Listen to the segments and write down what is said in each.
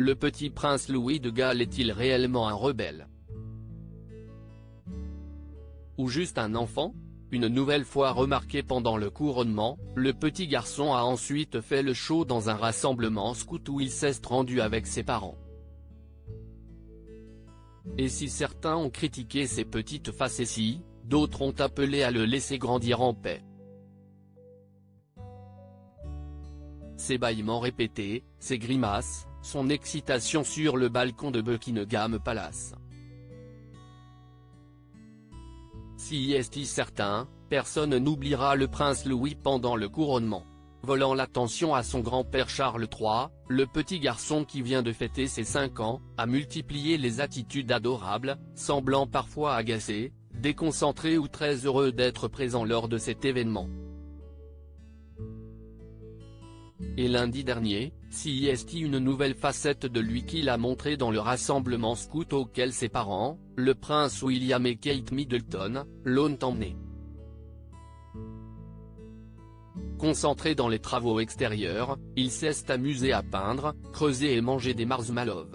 le petit prince Louis de Galles est-il réellement un rebelle? Ou juste un enfant? Une nouvelle fois remarqué pendant le couronnement, le petit garçon a ensuite fait le show dans un rassemblement scout où il s'est rendu avec ses parents. Et si certains ont critiqué ses petites facéties, d'autres ont appelé à le laisser grandir en paix. Ses bâillements répétés, ses grimaces, son excitation sur le balcon de Buckingham Palace. Si est certain, personne n'oubliera le prince Louis pendant le couronnement. Volant l'attention à son grand-père Charles III, le petit garçon qui vient de fêter ses 5 ans, a multiplié les attitudes adorables, semblant parfois agacé, déconcentré ou très heureux d'être présent lors de cet événement. Et lundi dernier, si est une nouvelle facette de lui qu'il a montré dans le rassemblement scout auquel ses parents, le prince William et Kate Middleton, l'ont emmené. Concentré dans les travaux extérieurs, il s'est amusé à peindre, creuser et manger des marshmallows.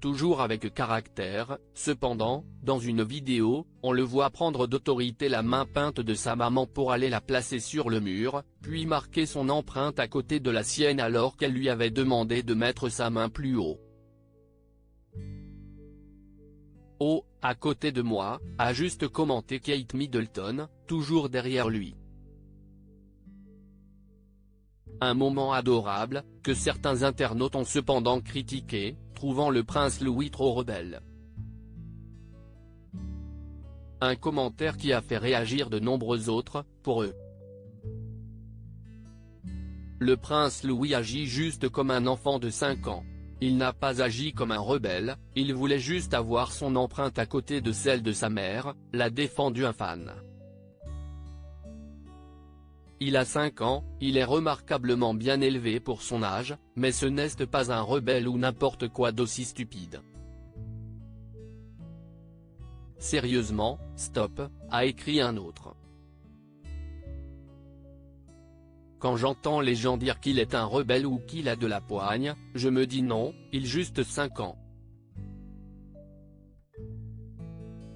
Toujours avec caractère, cependant, dans une vidéo, on le voit prendre d'autorité la main peinte de sa maman pour aller la placer sur le mur, puis marquer son empreinte à côté de la sienne alors qu'elle lui avait demandé de mettre sa main plus haut. Oh, à côté de moi, a juste commenté Kate Middleton, toujours derrière lui. Un moment adorable, que certains internautes ont cependant critiqué, trouvant le prince Louis trop rebelle. Un commentaire qui a fait réagir de nombreux autres, pour eux. Le prince Louis agit juste comme un enfant de 5 ans. Il n'a pas agi comme un rebelle, il voulait juste avoir son empreinte à côté de celle de sa mère, l'a défendu un fan. Il a 5 ans, il est remarquablement bien élevé pour son âge, mais ce n'est pas un rebelle ou n'importe quoi d'aussi stupide. Sérieusement, stop, a écrit un autre. Quand j'entends les gens dire qu'il est un rebelle ou qu'il a de la poigne, je me dis non, il a juste 5 ans.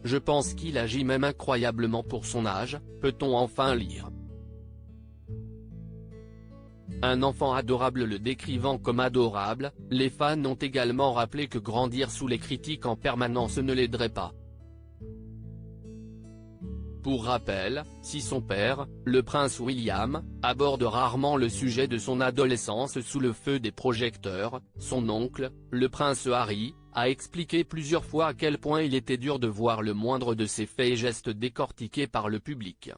Je pense qu'il agit même incroyablement pour son âge, peut-on enfin lire. Un enfant adorable le décrivant comme adorable, les fans ont également rappelé que grandir sous les critiques en permanence ne l'aiderait pas. Pour rappel, si son père, le prince William, aborde rarement le sujet de son adolescence sous le feu des projecteurs, son oncle, le prince Harry, a expliqué plusieurs fois à quel point il était dur de voir le moindre de ses faits et gestes décortiqués par le public.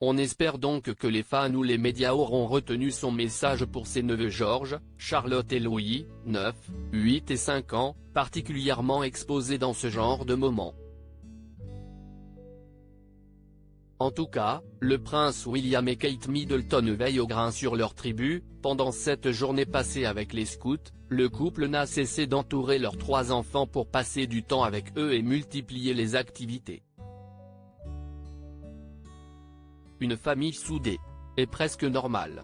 On espère donc que les fans ou les médias auront retenu son message pour ses neveux George, Charlotte et Louis, 9, 8 et 5 ans, particulièrement exposés dans ce genre de moments. En tout cas, le prince William et Kate Middleton veillent au grain sur leur tribu. Pendant cette journée passée avec les scouts, le couple n'a cessé d'entourer leurs 3 enfants pour passer du temps avec eux et multiplier les activités. Une famille soudée. Et presque normale.